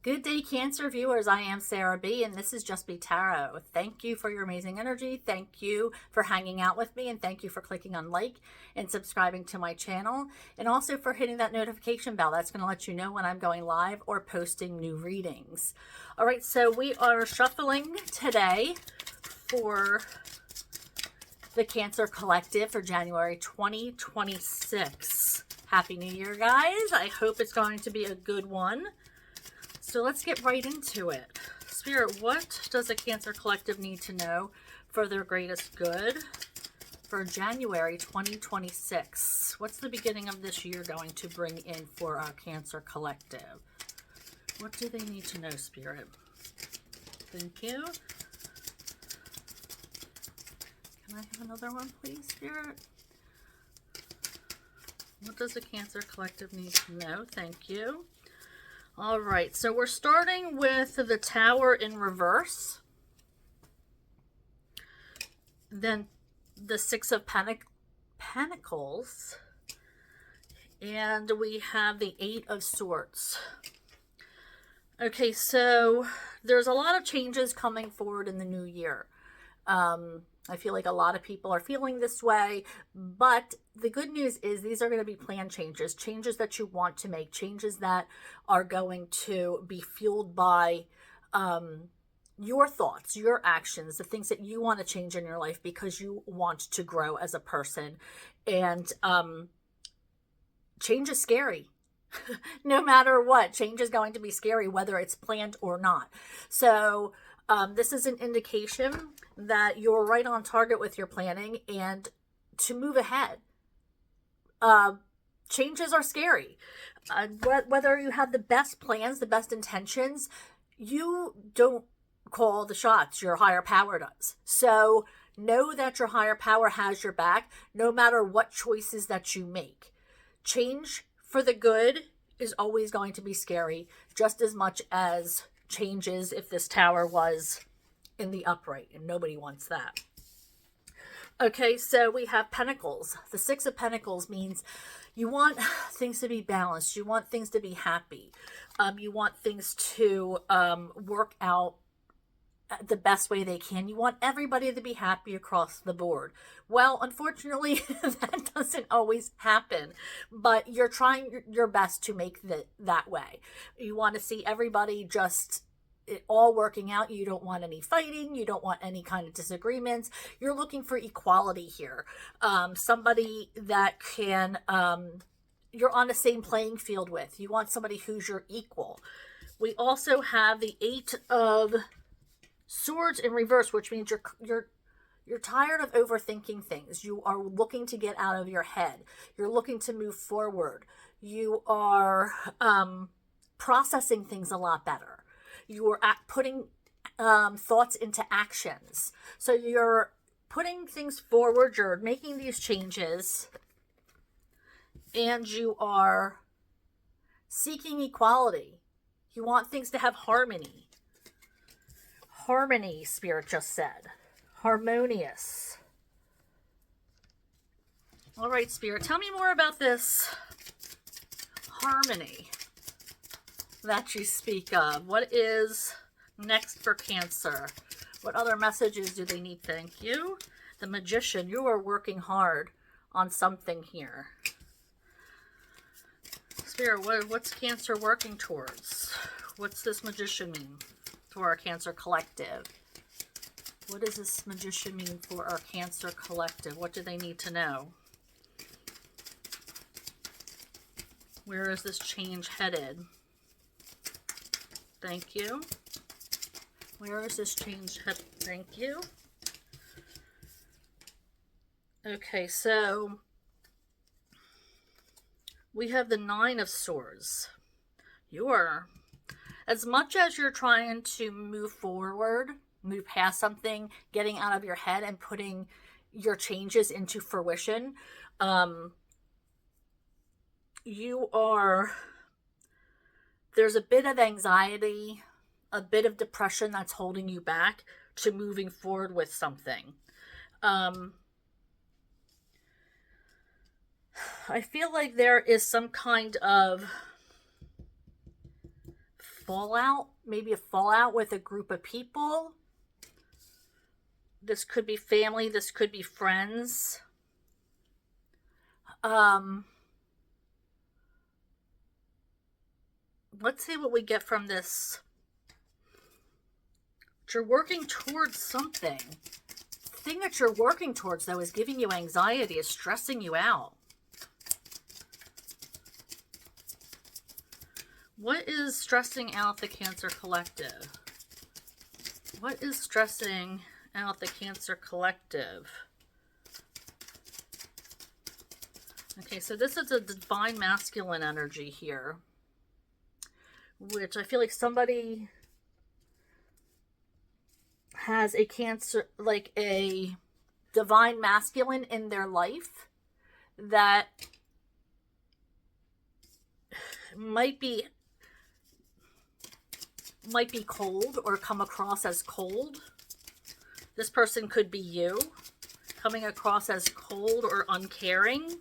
Good day, Cancer viewers. I am Sarah B, and this is Just Be Tarot. Thank you for your amazing energy. Thank you for hanging out with me, and thank you for clicking on like and subscribing to my channel, and also for hitting that notification bell. That's going to let you know when I'm going live or posting new readings. All right, so we are shuffling today for the Cancer Collective for January 2026. Happy New Year, guys. I hope it's going to be a good one. So let's get right into it. Spirit, what does the Cancer Collective need to know for their greatest good for January 2026? What's the beginning of this year going to bring in for our Cancer Collective? What do they need to know, Spirit? Thank you. Can I have another one, please, Spirit? What does the Cancer Collective need to know? Thank you. All right, so we're starting with the Tower in reverse, then the Six of Pentacles, and we have the Eight of Swords. Okay, so there's a lot of changes coming forward in the new year. I feel like a lot of people are feeling this way, but the good news is these are going to be planned changes, changes that you want to make, changes that are going to be fueled by your thoughts, your actions, the things that you want to change in your life because you want to grow as a person. And change is scary. No matter what, change is going to be scary, whether it's planned or not. So this is an indication that you're right on target with your planning and to move ahead. Changes are scary. Whether you have the best plans, the best intentions, you don't call the shots. Your higher power does. So know that your higher power has your back no matter what choices that you make. Change for the good is always going to be scary, just as much as changes if this tower was in the upright, and nobody wants that. Okay, so we have Pentacles. The Six of Pentacles means you want things to be balanced. You want things to be happy. You want things to work out the best way they can. You want everybody to be happy across the board. Well, unfortunately, that doesn't always happen, but you're trying your best to make that way. You want to see everybody just it all working out. You don't want any fighting. You don't want any kind of disagreements. You're looking for equality here. Somebody that can, you're on the same playing field with. You want somebody who's your equal. We also have the Eight of Swords in reverse, which means you're tired of overthinking things. You are looking to get out of your head. You're looking to move forward. You are processing things a lot better. You're putting thoughts into actions. So you're putting things forward. You're making these changes. And you are seeking equality. You want things to have harmony. Harmony, Spirit just said. Harmonious. All right, Spirit, tell me more about this harmony that you speak of. What is next for Cancer? What other messages do they need? Thank you. The Magician, you are working hard on something here. Spirit, what's Cancer working towards? What's this Magician mean for our Cancer Collective? What does this Magician mean for our Cancer Collective? What do they need to know? Where is this change headed? Thank you. Where is this change headed? Thank you. Okay, so we have the Nine of Swords. As much as you're trying to move forward, move past something, getting out of your head and putting your changes into fruition, there's a bit of anxiety, a bit of depression that's holding you back to moving forward with something. I feel like there is some kind of fallout, maybe a fallout with a group of people. This could be family, this could be friends. Let's see what we get from this. You're working towards something. The thing that you're working towards, though, is giving you anxiety, is stressing you out. What is stressing out the Cancer Collective? What is stressing out the Cancer Collective? Okay, so this is a divine masculine energy here, which I feel like somebody has a Cancer, like a divine masculine in their life that might be cold or come across as cold. This person could be you, coming across as cold or uncaring.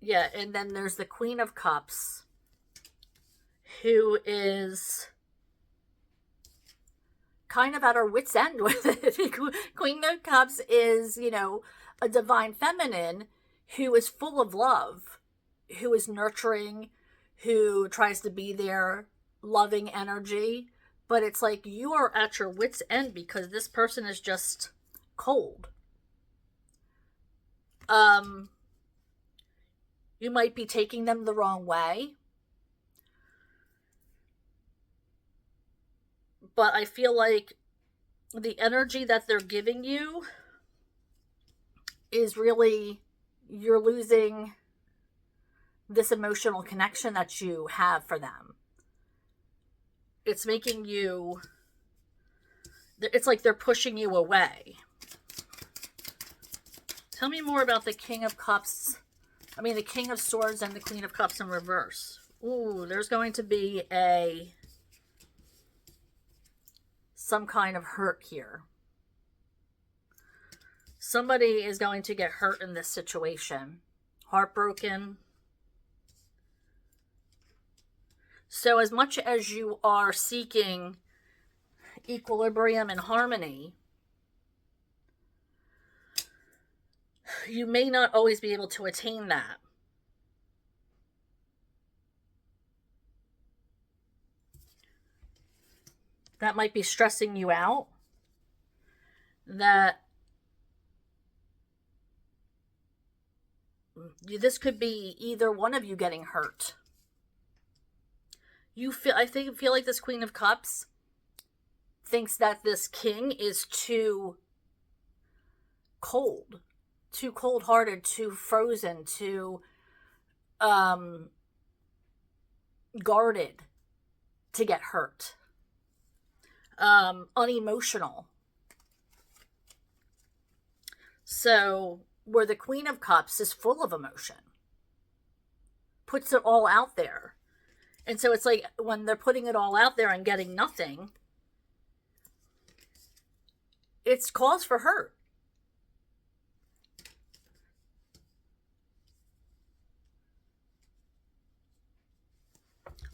Yeah, and then there's the Queen of Cups, who is kind of at her wit's end with it. Queen of Cups is, you know, a divine feminine who is full of love, who is nurturing, who tries to be there, loving energy. But it's like you are at your wit's end because this person is just cold. You might be taking them the wrong way. But I feel like the energy that they're giving you is really, you're losing this emotional connection that you have for them. It's making you, it's like they're pushing you away. Tell me more about the King of Cups. I mean, the King of Swords and the Queen of Cups in reverse. Ooh, there's going to be some kind of hurt here. Somebody is going to get hurt in this situation. Heartbroken. So as much as you are seeking equilibrium and harmony, you may not always be able to attain that. That might be stressing you out. That this could be either one of you getting hurt. I feel like this Queen of Cups thinks that this king is too cold, too cold-hearted, too frozen, too guarded to get hurt, unemotional. So where the Queen of Cups is full of emotion, puts it all out there. And so it's like when they're putting it all out there and getting nothing, it's cause for hurt.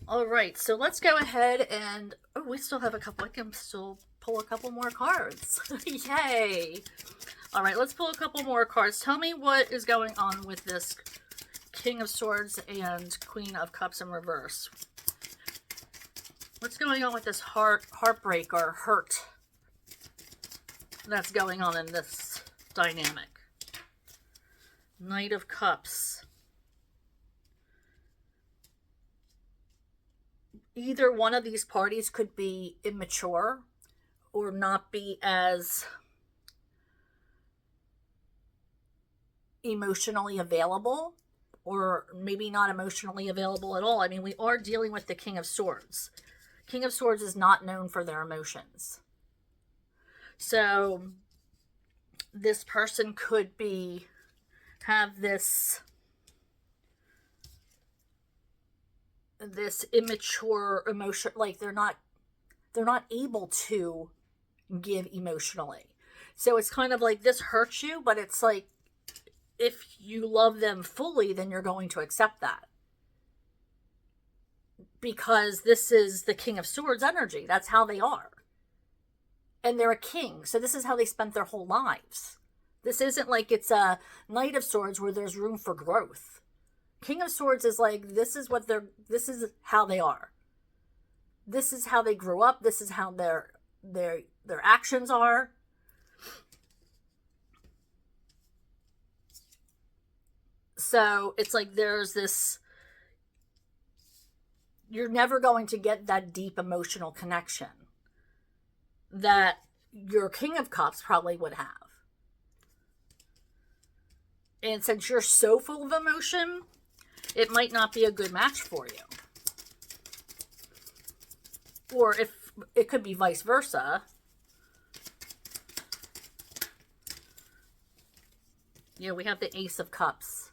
All right, so let's go ahead and, oh, we still have a couple. I can still pull a couple more cards. Yay. All right, let's pull a couple more cards. Tell me what is going on with this King of Swords and Queen of Cups in reverse. What's going on with this heartbreak or hurt that's going on in this dynamic? Knight of Cups. Either one of these parties could be immature or not be as emotionally available, or maybe not emotionally available at all. I mean, we are dealing with the King of Swords. King of Swords is not known for their emotions. So this person could have this immature emotion, like they're not able to give emotionally. So it's kind of like this hurts you, but it's like if you love them fully, then you're going to accept that. because this is the King of Swords energy. That's how they are. And they're a king, so this is how they spent their whole lives. This isn't like it's a Knight of Swords where there's room for growth. King of Swords is like, this is how they are. This is how they grew up. This is how their actions are. So it's like there's this, you're never going to get that deep emotional connection that your King of Cups probably would have. And since you're so full of emotion, it might not be a good match for you. Or if it could be vice versa. Yeah, we have the Ace of Cups.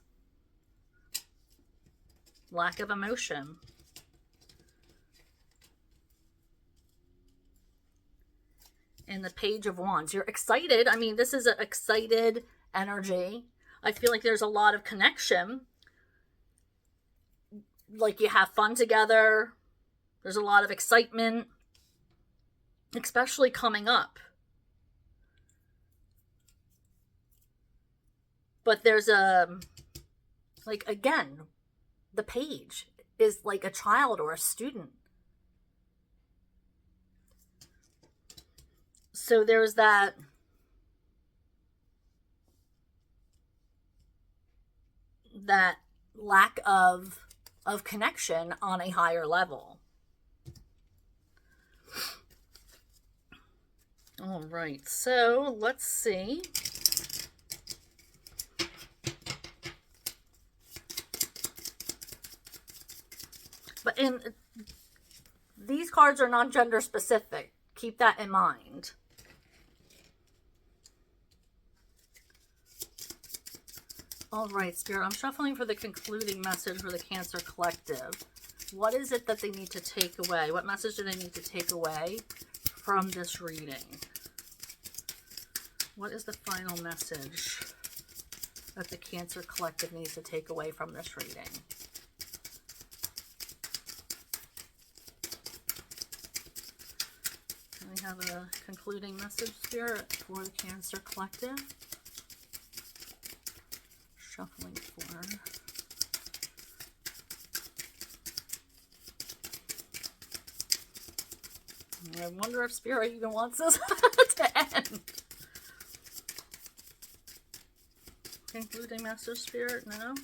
Lack of emotion. And the Page of Wands. You're excited. I mean, this is an excited energy. I feel like there's a lot of connection. Like you have fun together. There's a lot of excitement, especially coming up. But there's like, again, the Page is like a child or a student. So there's that lack of connection on a higher level. All right, so let's see. But these cards are not gender specific. Keep that in mind. All right, Spirit, I'm shuffling for the concluding message for the Cancer Collective. What is it that they need to take away? What message do they need to take away from this reading? What is the final message that the Cancer Collective needs to take away from this reading? Can we have a concluding message, Spirit, for the Cancer Collective? Shuffling for. I wonder if Spirit even wants this to end. Concluding message, Spirit, no?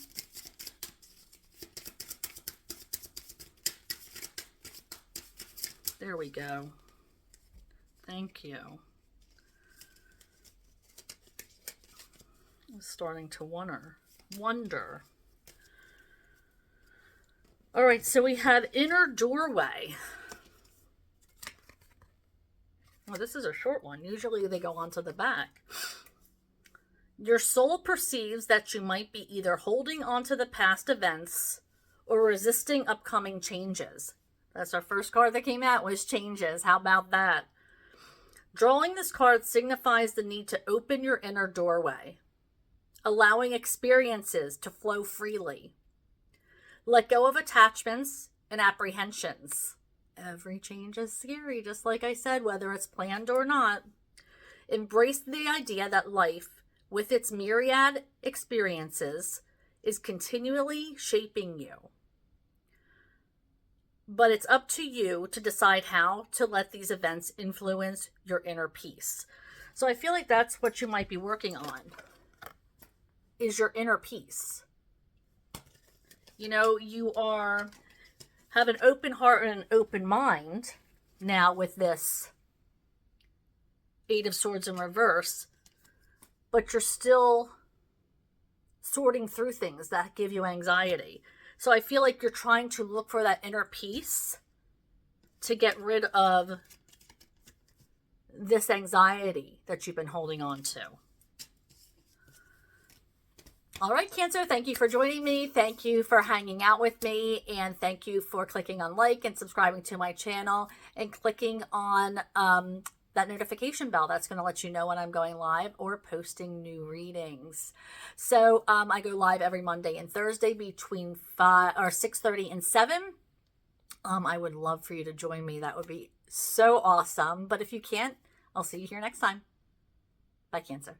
There we go. Thank you. I'm starting to wonder. All right, so we had Inner Doorway. Well, this is a short one. Usually they go on to the back. Your soul perceives that you might be either holding on to the past events or resisting upcoming changes. That's our first card that came out, was changes. How about that? Drawing this card signifies the need to open your inner doorway, allowing experiences to flow freely. Let go of attachments and apprehensions. Every change is scary, just like I said, whether it's planned or not. Embrace the idea that life, with its myriad experiences, is continually shaping you. But it's up to you to decide how to let these events influence your inner peace. So I feel like that's what you might be working on, is your inner peace. You know, you have an open heart and an open mind now with this Eight of Swords in reverse, but you're still sorting through things that give you anxiety. So I feel like you're trying to look for that inner peace to get rid of this anxiety that you've been holding on to. All right, Cancer, thank you for joining me. Thank you for hanging out with me. And thank you for clicking on like and subscribing to my channel and clicking on that notification bell. That's going to let you know when I'm going live or posting new readings. So I go live every Monday and Thursday between 6:30 and 7. I would love for you to join me. That would be so awesome. But if you can't, I'll see you here next time. Bye, Cancer.